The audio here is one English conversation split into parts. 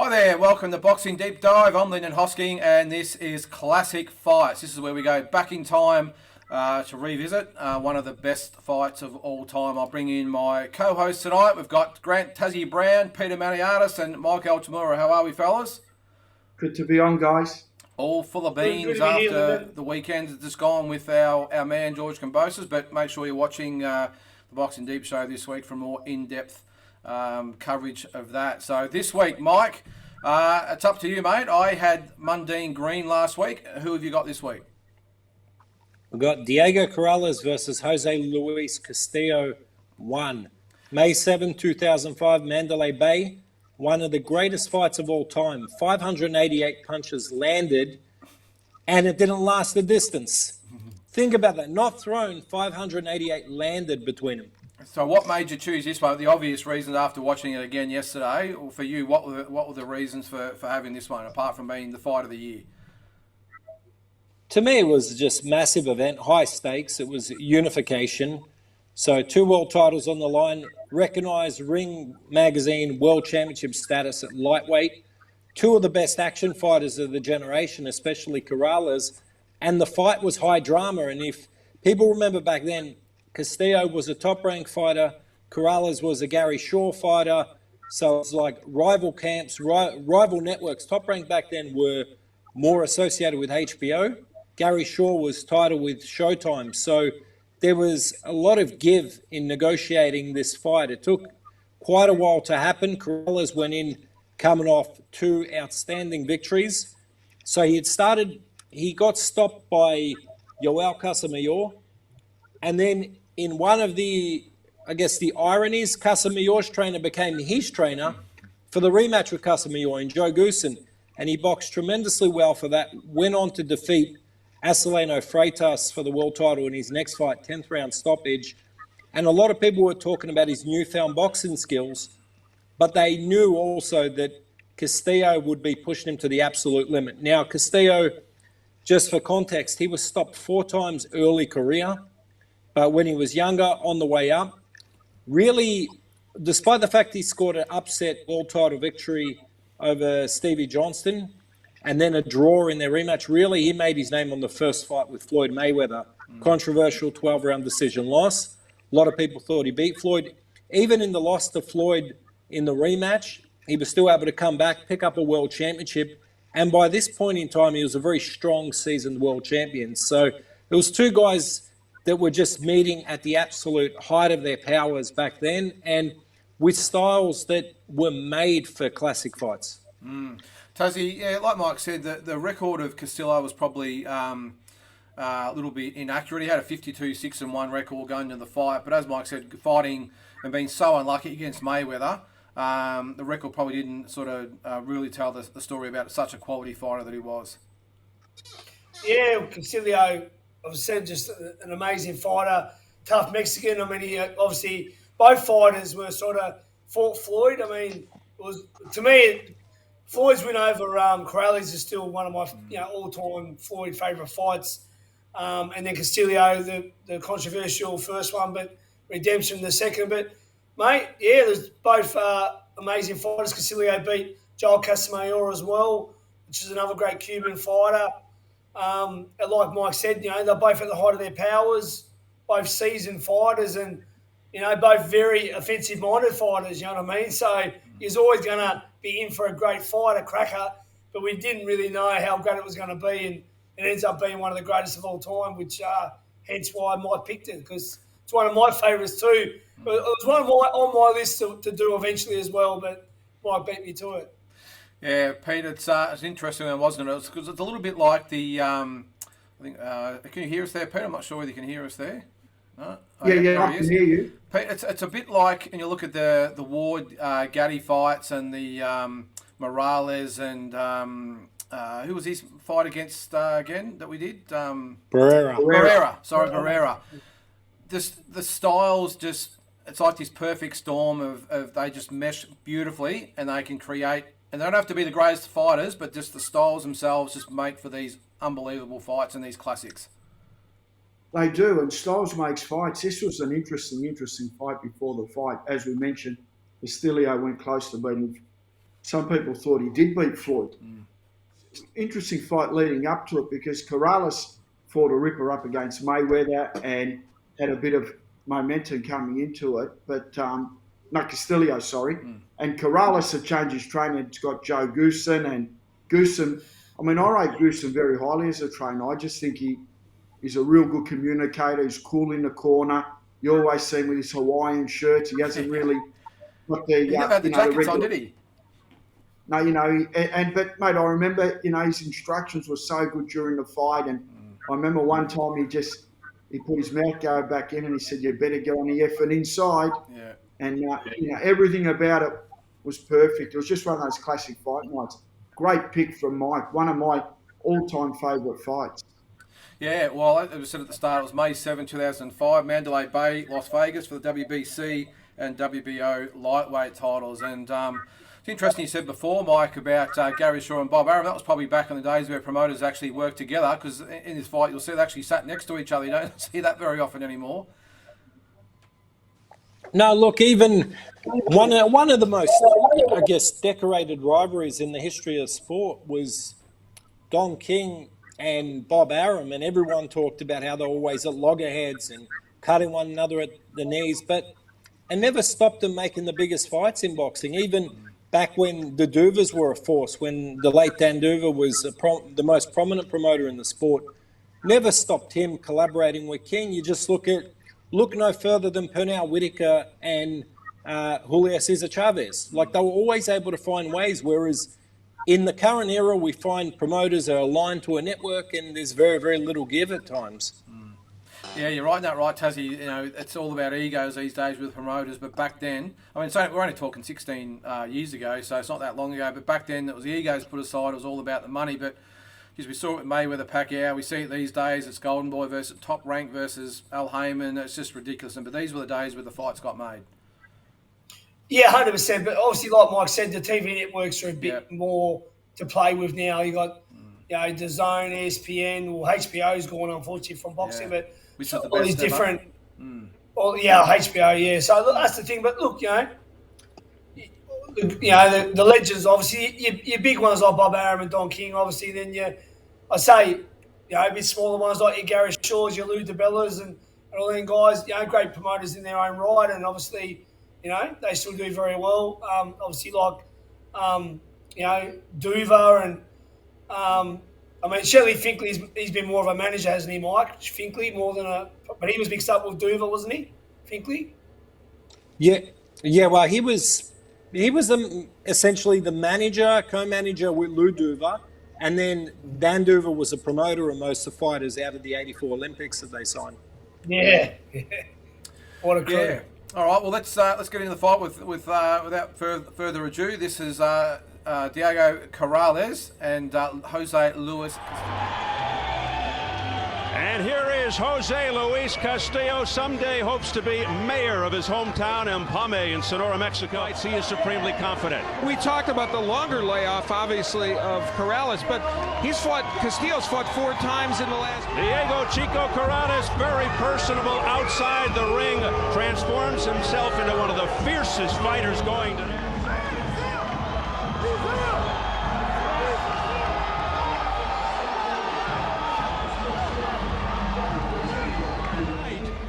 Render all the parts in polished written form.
Hi there, welcome to Boxing Deep Dive. I'm Lyndon Hosking and this is Classic Fights. This is where we go back in time to revisit one of the best fights of all time. I'll bring in my co-hosts tonight. We've got Grant Tassie Brown, Peter Maniatis and Mike Altamura. How are we, fellas? Good to be on, guys. All full of beans good to be here, after Lyndon. the weekend that's just gone with our man George Combosas, but make sure you're watching the Boxing Deep show this week for more in-depth coverage of that. So this week, Mike, it's up to you, mate. I had Mundine Green last week. Who have you got this week? We've got Diego Corrales versus Jose Luis Castillo 1. May 7, 2005, Mandalay Bay. One of the greatest fights of all time. 588 punches landed, and it didn't last the distance. Think about that. Not thrown, 588 landed between them. So what made you choose this one? The obvious reasons after watching it again yesterday. Or for you, what were the reasons for having this one, apart from being the fight of the year? To me, it was just massive event, high stakes. It was unification. So 2 world titles on the line, recognised Ring Magazine World Championship status at lightweight. 2 of the best action fighters of the generation, especially Corrales. And the fight was high drama. And if people remember back then, Castillo was a top-ranked fighter. Corrales was a Gary Shaw fighter. So it's like rival camps, rival networks. Top-ranked back then were more associated with HBO. Gary Shaw was titled with Showtime. So there was a lot of give in negotiating this fight. It took quite a while to happen. Corrales went in coming off 2 outstanding victories. So he got stopped by Yoel Casamayor. And then in one of the ironies, Casamayor's trainer became his trainer for the rematch with Casamayor in Joe Goosen. And he boxed tremendously well for that. Went on to defeat Acelino Freitas for the world title in his next fight, 10th round stoppage. And a lot of people were talking about his newfound boxing skills, but they knew also that Castillo would be pushing him to the absolute limit. Now, Castillo, just for context, he was stopped 4 times early career, but when he was younger, on the way up, really, despite the fact he scored an upset world title victory over Stevie Johnston, and then a draw in their rematch, really, he made his name on the first fight with Floyd Mayweather. Controversial 12-round decision loss. A lot of people thought he beat Floyd. Even in the loss to Floyd in the rematch, he was still able to come back, pick up a world championship. And by this point in time, he was a very strong, seasoned world champion. So it was 2 guys that were just meeting at the absolute height of their powers back then, and with styles that were made for classic fights. Tassie, yeah, like Mike said, the record of Castillo was probably a little bit inaccurate. He had a 52-6-1 record going into the fight, but as Mike said, fighting and being so unlucky against Mayweather, the record probably didn't sort of really tell the story about such a quality fighter that he was. Yeah, Castillo, I've said, just an amazing fighter, tough Mexican. I mean, he obviously both fighters were sort of fought Floyd. I mean, it was, to me, Floyd's win over Corrales is still one of my all-time Floyd favourite fights. And then Castillo, the controversial first one, but redemption the second. But mate, yeah, there's both amazing fighters. Castillo beat Joel Casamayor as well, which is another great Cuban fighter. Like Mike said, they're both at the height of their powers, both seasoned fighters, and both very offensive-minded fighters. You know what I mean? So he's always going to be in for a great fight, a cracker. But we didn't really know how great it was going to be, and it ends up being one of the greatest of all time, which hence why Mike picked it, because it's one of my favourites too. But it was one of on my list to do eventually as well, but Mike beat me to it. Yeah, Pete, it's an interesting one, wasn't it? Because it's a little bit like the. I think. Can you hear us there, Pete? I'm not sure whether you can hear us there. No? Yeah, I can hear you. Pete, it's a bit like, and you look at the Ward Gaddy fights and the Morales and who was his fight against again that we did? Barrera. The styles just. It's like this perfect storm of they just mesh beautifully and they can create. And they don't have to be the greatest fighters, but just the styles themselves just make for these unbelievable fights and these classics. They do, and styles makes fights. This was an interesting fight before the fight. As we mentioned, Castillo went close to beating some people thought he did beat Floyd. Interesting fight leading up to it because Corrales fought a ripper up against Mayweather and had a bit of momentum coming into it. But, not Castillo, sorry. And Corrales had changed his trainer. It's got Joe Goosen. And Goosen, I mean, I rate Goosen very highly as a trainer. I just think he's a real good communicator. He's cool in the corner. You always see him with his Hawaiian shirts. He hasn't really got the... He never had the jackets on, did he? No, but mate, I remember, his instructions were so good during the fight, and I remember one time he put his mouth guard back in and he said, "You better go on the effort inside." Yeah. And everything about it was perfect. It was just one of those classic fight nights. Great pick from Mike, one of my all-time favourite fights. Yeah, well, as I said at the start, it was May 7, 2005, Mandalay Bay, Las Vegas for the WBC and WBO lightweight titles, and it's interesting you said before, Mike, about Gary Shaw and Bob Arum. That was probably back in the days where promoters actually worked together, because in this fight you'll see they actually sat next to each other. You don't see that very often anymore. No, look, even one of the most, I guess, decorated rivalries in the history of sport was Don King and Bob Arum, and everyone talked about how they're always at loggerheads and cutting one another at the knees, but it never stopped them making the biggest fights in boxing. Even back when the Duvers were a force, when the late Dan Duver was the most prominent promoter in the sport, never stopped him collaborating with King. You just look no further than Pernell Whitaker and Julio Cesar Chavez. Like, they were always able to find ways, whereas in the current era, we find promoters are aligned to a network and there's very, very little give at times. Yeah, you're right in that, right, Tassie. It's all about egos these days with promoters. But back then, I mean, we're only talking 16 years ago, so it's not that long ago. But back then, it was the egos put aside. It was all about the money. But as we saw it with Mayweather, Pacquiao, we see it these days. It's Golden Boy versus Top Rank versus Al Heyman. It's just ridiculous. But these were the days where the fights got made. Yeah, 100%. But obviously, like Mike said, the TV networks are a bit more to play with now. You got, DAZN, ESPN, well, HBO's gone, unfortunately, from boxing, but which is the all best these different. Well, Mm. HBO, yeah. So that's the thing. But look, the legends, obviously, your big ones like Bob Arum and Don King, obviously. Then a bit smaller ones like your Gary Shaws, your Lou DiBellas, and all them guys. Great promoters in their own right, and obviously, they still do very well. Obviously, like Duva and. Shelley Finkley, he's been more of a manager, hasn't he, Mike? Finkley, more than but he was mixed up with Duva, wasn't he? Finkley? Yeah. Well, he was essentially the manager, co-manager with Lou Duva, and then Dan Duva was a promoter of most of the fighters out of the '84 Olympics that they signed. Yeah. What a crew. Yeah. All right. Well, let's get into the fight without further ado. This is Diego Corrales and Jose Luis. And here is Jose Luis Castillo. Someday hopes to be mayor of his hometown, Empalme, in Sonora, Mexico. He is supremely confident. We talked about the longer layoff, obviously, of Corrales, but Castillo's fought 4 times in the last... Diego Chico Corrales, very personable outside the ring, transforms himself into one of the fiercest fighters going today.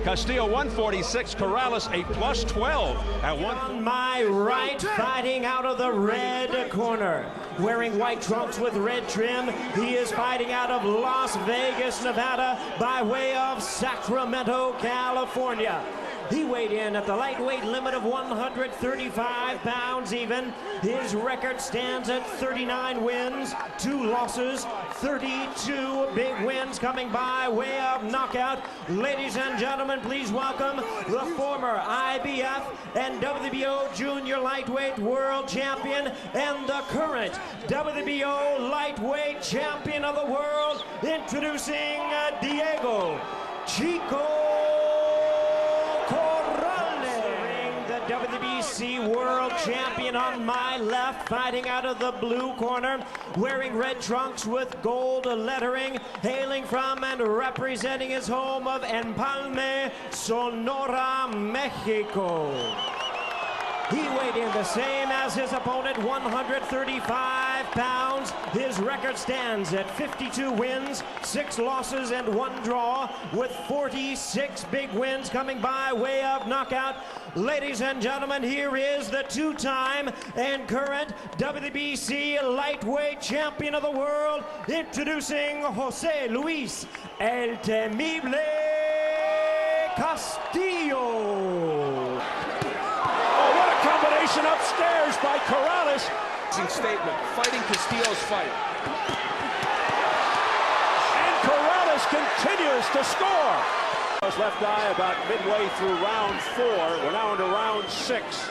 Castillo 146, Corrales a +12 at 1. On my right, fighting out of the red corner, wearing white trunks with red trim, he is fighting out of Las Vegas, Nevada, by way of Sacramento, California. He weighed in at the lightweight limit of 135 pounds even. His record stands at 39 wins, 2 losses, 32 big wins coming by way of knockout. Ladies and gentlemen, please welcome the former IBF and WBO Junior Lightweight World Champion and the current WBO Lightweight Champion of the World, introducing Diego Chico Corrales, the WBC World Champion on my left, fighting out of the blue corner, wearing red trunks with gold lettering, hailing from and representing his home of Empalme, Sonora, Mexico. He weighed in the same as has his opponent 135 pounds. His record stands at 52 wins, 6 losses, and 1 draw, with 46 big wins coming by way of knockout. Ladies and gentlemen, here is the 2-time and current WBC lightweight champion of the world, introducing Jose Luis El Temible Castillo. Oh, what a combination upstairs by Corrales. Statement, fighting Castillo's fight. And Corrales continues to score. His left eye about midway through round 4. We're now into round 6.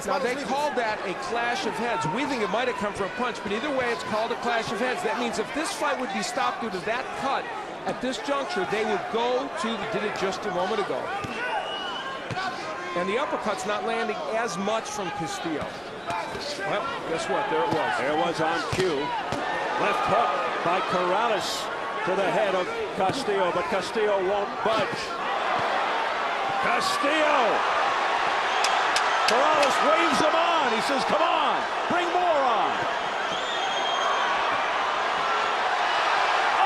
Now, they called that a clash of heads. We think it might have come from a punch, but either way, it's called a clash of heads. That means if this fight would be stopped due to that cut at this juncture, they would go to, did it just a moment ago. And the uppercut's not landing as much from Castillo. Well, guess what? There it was. There it was on cue. Left hook by Corrales to the head of Castillo, but Castillo won't budge. Castillo! Corrales waves him on. He says, come on, bring more on.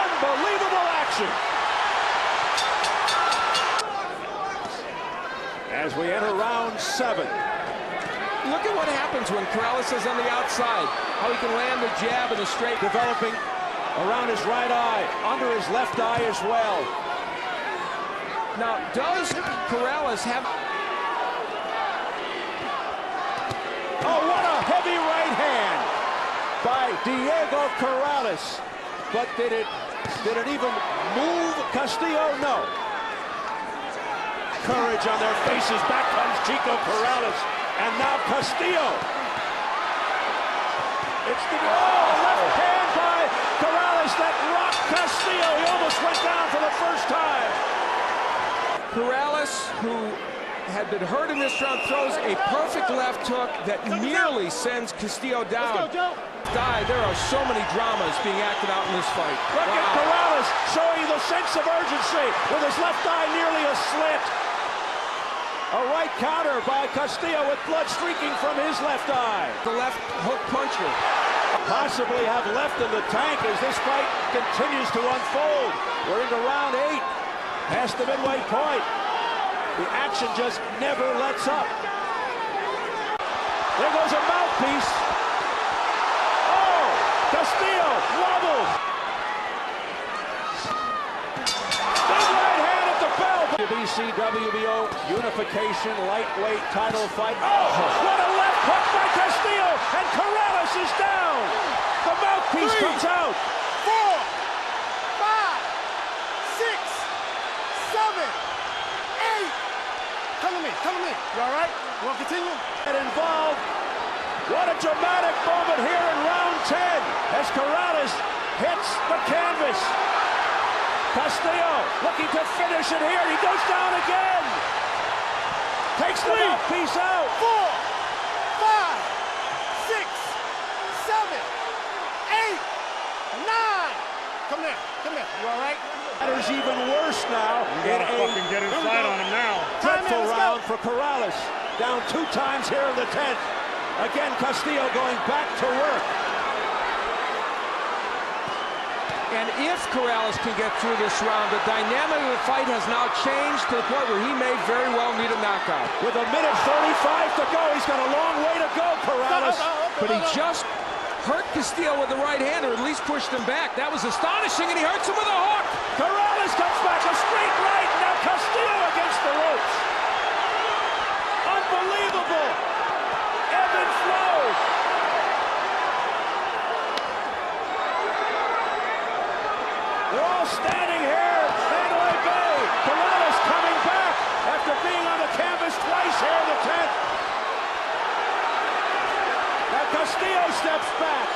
Unbelievable action. As we enter round 7. Look at what happens when Corrales is on the outside. How he can land the jab and the straight. Developing around his right eye, under his left eye as well. Now, does Corrales have... Oh, what a heavy right hand by Diego Corrales. But did it even move Castillo? No. Courage on their faces. Back comes Chico Corrales. And now Castillo. It's the left hand by Corrales that rocked Castillo. He almost went down for the first time. Corrales, who had been hurt in this round, throws a perfect left hook that nearly sends Castillo down. There are so many dramas being acted out in this fight. Look at Corrales showing the sense of urgency with his left eye nearly aslant. A right counter by Castillo with blood streaking from his left eye. The left hook puncher. Possibly have left in the tank as this fight continues to unfold. We're into round 8, past the midway point. The action just never lets up. There goes a mouthpiece. Oh, Castillo wobbles. Big right hand at the bell. WBC WBO unification lightweight title fight. Oh, what a left hook by Castillo, and Corrales is down. The mouthpiece comes out. 4, 5, 6, 7, 8. Come to me. You all right? You want to continue? Get involved. What a dramatic moment here in round 10 as Corrales hits the canvas. Castillo looking to finish it here. He goes down again. Takes the mouthpiece out. 4, 5, 6, 7, 8, 9. Come here. You all right? Matter's even worse now. You gotta fucking get inside on him now. Dreadful round for Corrales. Down 2 times here in the 10th. Again, Castillo going back to work. And if Corrales can get through this round, the dynamic of the fight has now changed to the point where he may very well need a knockout. With 1:35 to go, he's got a long way to go, Corrales. But he just hurt Castillo with the right hand, or at least pushed him back. That was astonishing, and he hurts him with a hook. Corrales comes back, a straight right. Now Castillo against the ropes. Unbelievable. Ebb and flow. They're all standing here at Mandalay Bay. Corrales coming back after being on the canvas twice here in the 10th. Now Castillo steps back.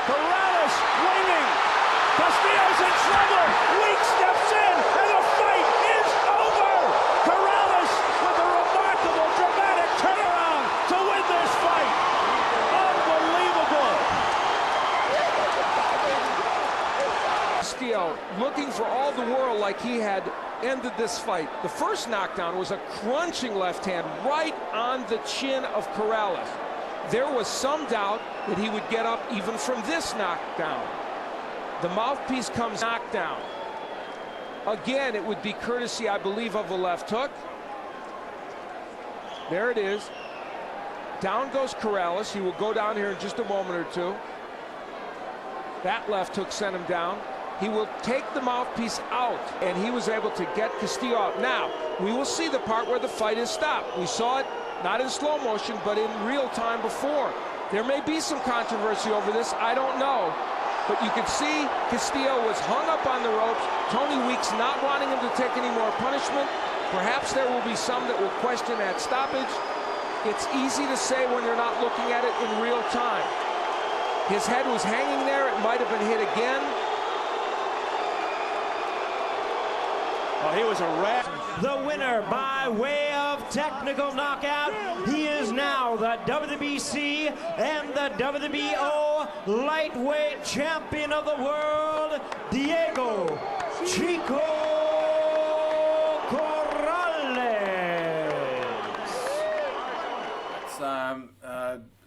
Corrales winging. Castillo's in trouble. Weak steps in, and the fight is over. Corrales with a remarkable, dramatic turnaround to win this fight. Unbelievable. Castillo looking for all the world like he had ended this fight. The first knockdown was a crunching left hand right on the chin of Corrales. there was some doubt that he would get up even from this knockdown. The mouthpiece comes knockdown. Again, it would be courtesy, I believe, of a left hook. There it is. Down goes Corrales. He will go down here in just a moment or two. That left hook sent him down. He will take the mouthpiece out, and he was able to get Castillo out. Now, we will see the part where the fight is stopped. We saw it not in slow motion, but in real time before. There may be some controversy over this. I don't know. But you can see Castillo was hung up on the ropes. Tony Weeks not wanting him to take any more punishment. Perhaps there will be some that will question that stoppage. It's easy to say when you're not looking at it in real time. His head was hanging there. It might have been hit again. Oh, he was a rat. The winner by way of technical knockout. He is now the WBC and the WBO lightweight champion of the world, Diego Chico Corrales. It's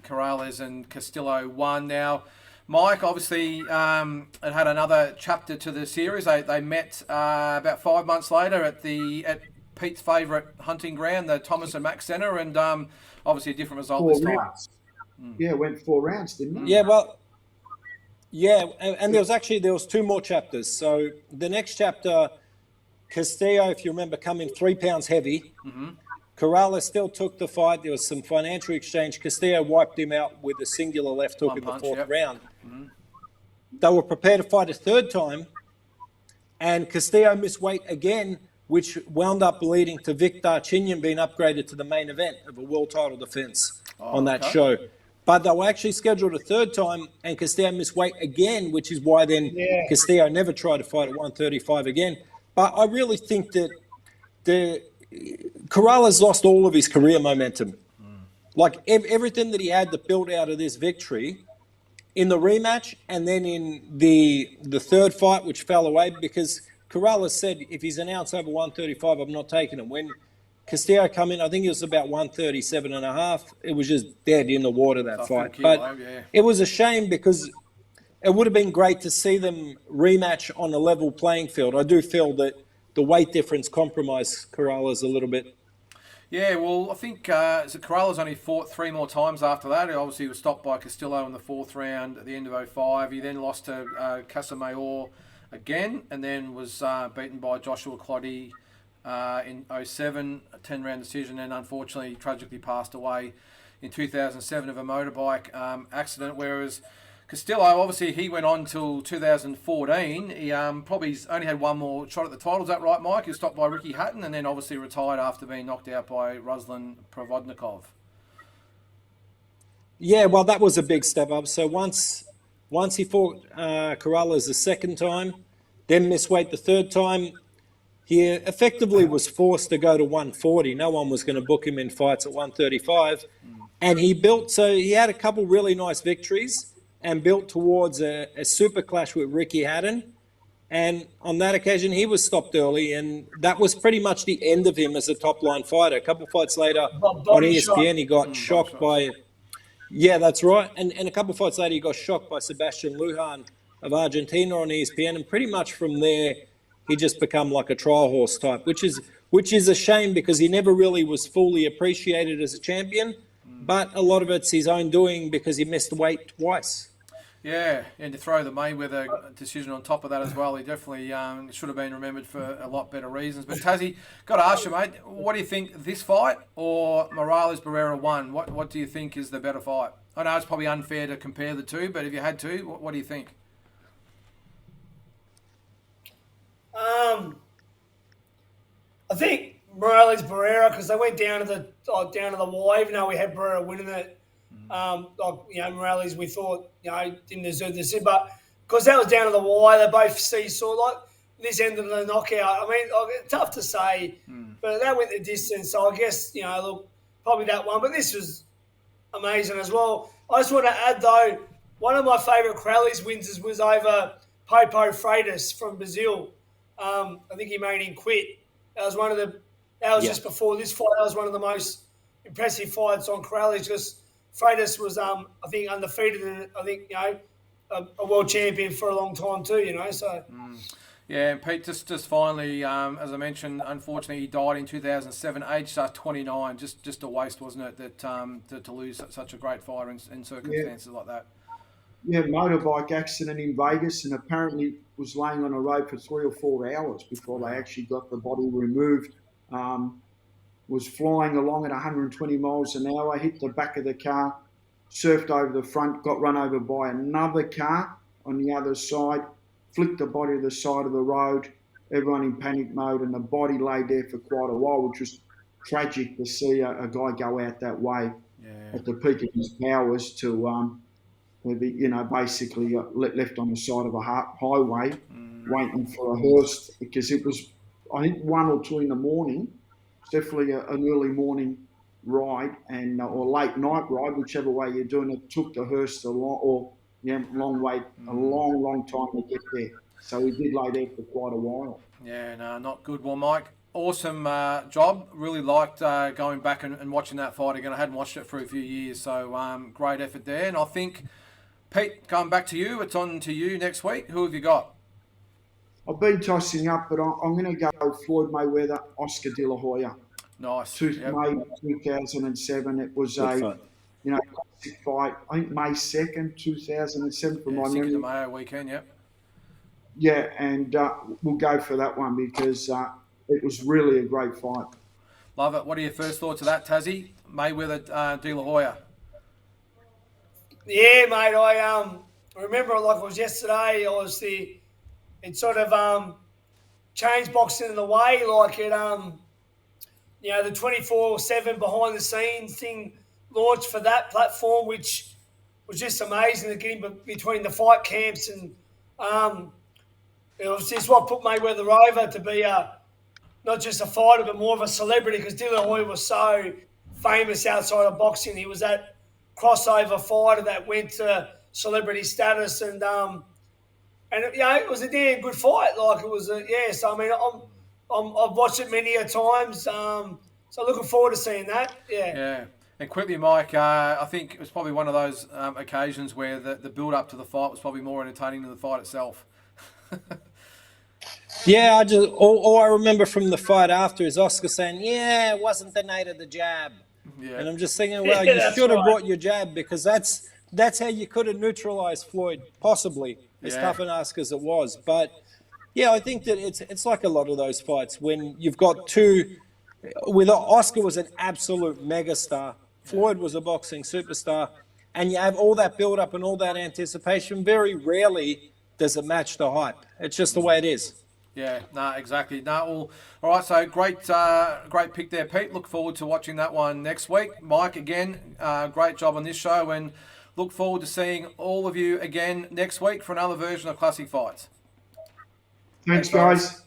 Corrales and Castillo won. Now, Mike, obviously, it had another chapter to the series. They met about 5 months later at Pete's favourite hunting ground, the Thomas and Mack Centre, and obviously a different result this time. Rounds. Yeah, it went 4 rounds, didn't it? Yeah, well, yeah, and there was 2 more chapters. So the next chapter, Castillo, if you remember, coming 3 pounds heavy. Mm-hmm. Corrales still took the fight. There was some financial exchange. Castillo wiped him out with a singular left hook in the 4th round. Mm-hmm. They were prepared to fight a 3rd time, and Castillo missed weight again, which wound up leading to Victor Chinyan being upgraded to the main event of a world title defense on that show. But they were actually scheduled a 3rd time, and Castillo missed weight again, which is why then Castillo never tried to fight at 135 again. But I really think that Corrales lost all of his career momentum. Like everything that he had to build out of this victory in the rematch, and then in the 3rd fight, which fell away because Corrales said, if he's an ounce over 135, I'm not taking him. When Castillo come in, I think it was about 137.5. It was just dead in the water, that fight. But it was a shame because it would have been great to see them rematch on a level playing field. I do feel that the weight difference compromised Corrales a little bit. Yeah, well, I think Corrales only fought 3 more times after that. He obviously was stopped by Castillo in the 4th round at the end of 2005. He then lost to Casamayor again, and then was beaten by Joshua Cloddy in 2007, a 10-round decision, and unfortunately, tragically passed away in 2007 of a motorbike accident, whereas Castillo, obviously, he went on till 2014. He probably only had 1 more shot at the title. Is that right, Mike? He was stopped by Ricky Hatton and then obviously retired after being knocked out by Ruslan Provodnikov. Yeah, well, that was a big step up. So once he fought Corrales the 2nd time, then missed weight the 3rd time, he effectively was forced to go to 140. No one was going to book him in fights at 135. And he had a couple really nice victories and built towards a super clash with Ricky Hatton. And on that occasion, he was stopped early, and that was pretty much the end of him as a top-line fighter. A couple of fights later on ESPN, he got shocked by... Yeah, that's right. And a couple of fights later, he got shocked by Sebastian Lujan of Argentina on ESPN, and pretty much from there, he just become like a trial horse type, which is a shame because he never really was fully appreciated as a champion, but a lot of it's his own doing because he missed weight twice. Yeah, and to throw the Mayweather decision on top of that as well, he definitely should have been remembered for a lot better reasons. But Tassie, got to ask you, mate, what do you think, this fight or Morales-Barrera 1? What do you think is the better fight? I know it's probably unfair to compare the two, but if you had to, what do you think? I think Morales-Barrera, because they went down to the wire, even though we had Barrera winning it. Morales, we thought, didn't deserve this, but because that was down to the wire, they both seesaw like this end of the knockout. I mean, tough to say, but that went the distance. So I guess probably that one. But this was amazing as well. I just want to add though, one of my favourite Corrales wins was over Popo Freitas from Brazil. I think he made him quit. That was just before this fight. That was one of the most impressive fights on Corrales, just Freitas was, I think, undefeated, and I think, a world champion for a long time too, so. Yeah, and Pete, just finally, as I mentioned, unfortunately he died in 2007, aged 29. Just a waste, wasn't it, that to lose such a great fighter in circumstances like that. Yeah, motorbike accident in Vegas, and apparently was laying on a road for 3 or 4 hours before they actually got the body removed. Was flying along at 120 miles an hour, hit the back of the car, surfed over the front, got run over by another car on the other side, flicked the body to the side of the road, everyone in panic mode, and the body lay there for quite a while, which was tragic to see a guy go out that way at the peak of his powers to be, basically left on the side of a highway waiting for a hearse, because it was, I think, 1 or 2 in the morning. It's definitely an early morning ride or late night ride, whichever way you're doing it. Took the hearse long way, a long time to get there. So he did lay there for quite a while. Yeah, no, not good. Well, Mike, awesome job. Really liked going back and watching that fight again. I hadn't watched it for a few years, so great effort there. And I think, Pete, going back to you, it's on to you next week. Who have you got? I've been tossing up, but I'm going to go Floyd Mayweather, Oscar De La Hoya. Nice. May 2007. It was classic fight. I think May 2nd, 2007, from my memory. Mayo weekend, yep. Yeah, and we'll go for that one because it was really a great fight. Love it. What are your first thoughts of that, Tassie? Mayweather, De La Hoya. Yeah, mate. I remember like it was yesterday. It sort of changed boxing in the way, like it the 24/7 behind the scenes thing launched for that platform, which was just amazing to get him between the fight camps, and it was just what put Mayweather over to be not just a fighter but more of a celebrity, because De La Hoya was so famous outside of boxing. He was that crossover fighter that went to celebrity status, and it was a damn good fight. Like it was So I mean, I've watched it many a times. So looking forward to seeing that. Yeah. Yeah. And quickly, Mike, I think it was probably one of those occasions where the build up to the fight was probably more entertaining than the fight itself. Yeah, all I remember from the fight after is Oscar saying, "Yeah, it wasn't the night of the jab." Yeah. And I'm just thinking, well, you should have brought your jab, because that's how you could have neutralized Floyd, possibly, as tough and ask as it was. But yeah, I think that it's like a lot of those fights when you've got two. With Oscar was an absolute megastar, Floyd was a boxing superstar, and you have all that build up and all that anticipation. Very rarely does it match the hype. It's just the way it is. Yeah, no, exactly. No, well, all right, so great pick there, Pete. Look forward to watching that one next week. Mike, again, great job on this show, and look forward to seeing all of you again next week for another version of Classic Fights. Thanks, guys.